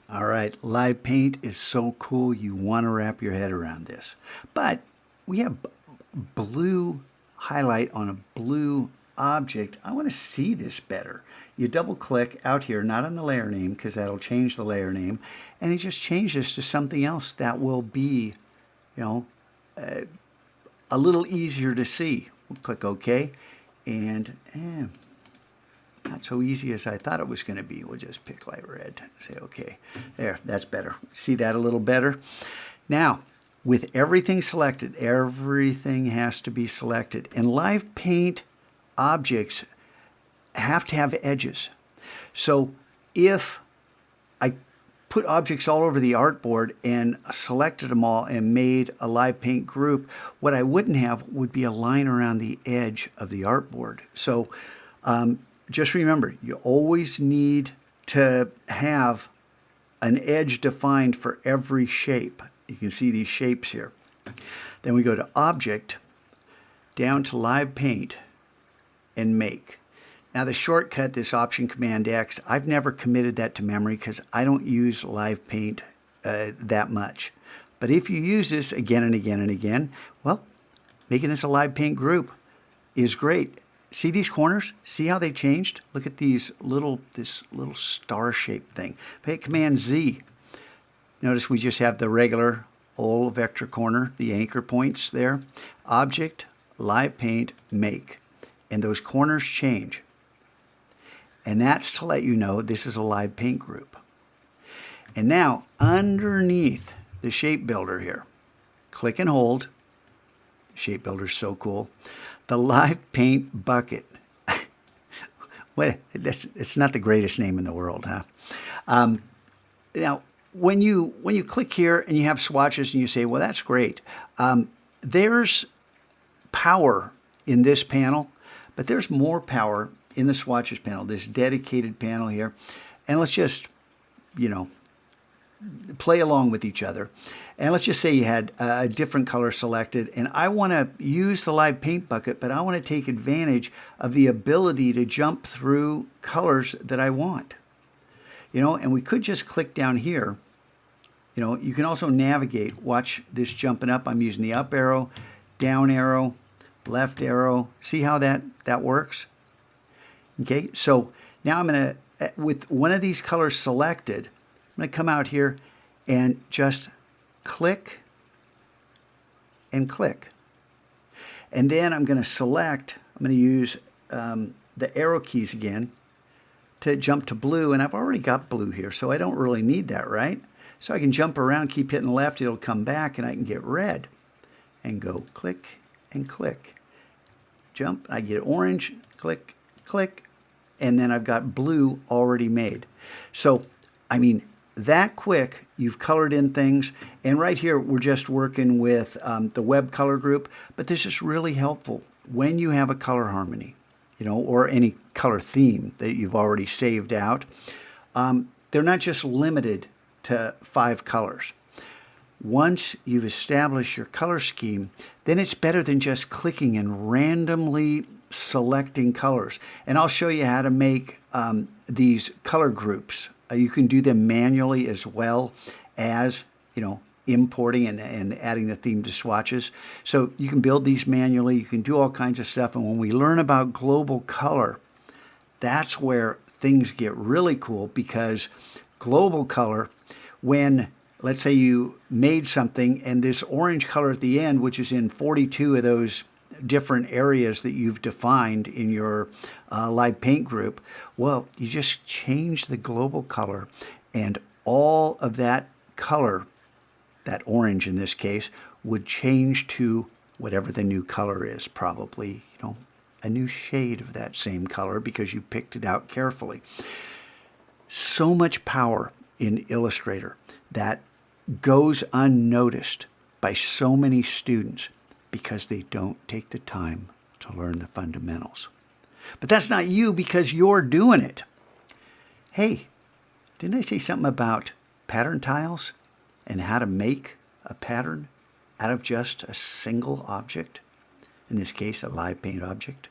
All right, live paint is so cool. You want to wrap your head around this. But we have blue highlight on a blue object. I want to see this better. You double click out here, not on the layer name because that'll change the layer name, and you just change this to something else that will be, you know, a little easier to see. We'll click OK, and not so easy as I thought it was going to be. We'll just pick light red. Say OK. There, that's better. See that a little better? Now, with everything selected, everything has to be selected. And live paint objects have to have edges. So if I put objects all over the artboard and selected them all and made a live paint group, what I wouldn't have would be a line around the edge of the artboard. So just remember, you always need to have an edge defined for every shape. You can see these shapes here. Then we go to Object, down to Live Paint, and Make. Now the shortcut, this Option Command X, I've never committed that to memory because I don't use live paint that much. But if you use this again and again and again, well, making this a live paint group is great. See these corners? See how they changed? Look at this little star-shaped thing. Hit Command Z. Notice we just have the regular old vector corner, the anchor points there. Object, Live Paint, Make. And those corners change. And that's to let you know this is a live paint group. And now, underneath the shape builder here, click and hold. Shape builder is so cool. The live paint bucket. Well, it's not the greatest name in the world, huh? Now, when you click here and you have swatches and you say, well, that's great. There's power in this panel, but there's more power in the swatches panel, this dedicated panel here. And let's just, play along with each other. And let's just say you had a different color selected, and I want to use the live paint bucket, but I want to take advantage of the ability to jump through colors that I want. And we could just click down here. You can also navigate. Watch this jumping up. I'm using the up arrow, down arrow, left arrow. See how that works? Okay, so now I'm going to, with one of these colors selected, I'm going to come out here and just click and click. And then I'm going to select, I'm going to use the arrow keys again to jump to blue. And I've already got blue here, so I don't really need that, right? So I can jump around, keep hitting left, it'll come back, and I can get red. And go click and click. Jump, I get orange, click, click, and then I've got blue already made. So, I mean, that quick, you've colored in things, and right here we're just working with the web color group, but this is really helpful when you have a color harmony, or any color theme that you've already saved out. They're not just limited to 5 colors. Once you've established your color scheme, then it's better than just clicking and randomly selecting colors. And I'll show you how to make these color groups. You can do them manually as well as, importing and adding the theme to swatches. So you can build these manually. You can do all kinds of stuff. And when we learn about global color, that's where things get really cool, because global color, when let's say you made something and this orange color at the end, which is in 42 of those different areas that you've defined in your live paint group, well, you just change the global color, and all of that color, that orange in this case, would change to whatever the new color is, probably, a new shade of that same color because you picked it out carefully. So much power in Illustrator that goes unnoticed by so many students because they don't take the time to learn the fundamentals. But that's not you, because you're doing it. Hey, didn't I say something about pattern tiles and how to make a pattern out of just a single object? In this case, a live paint object.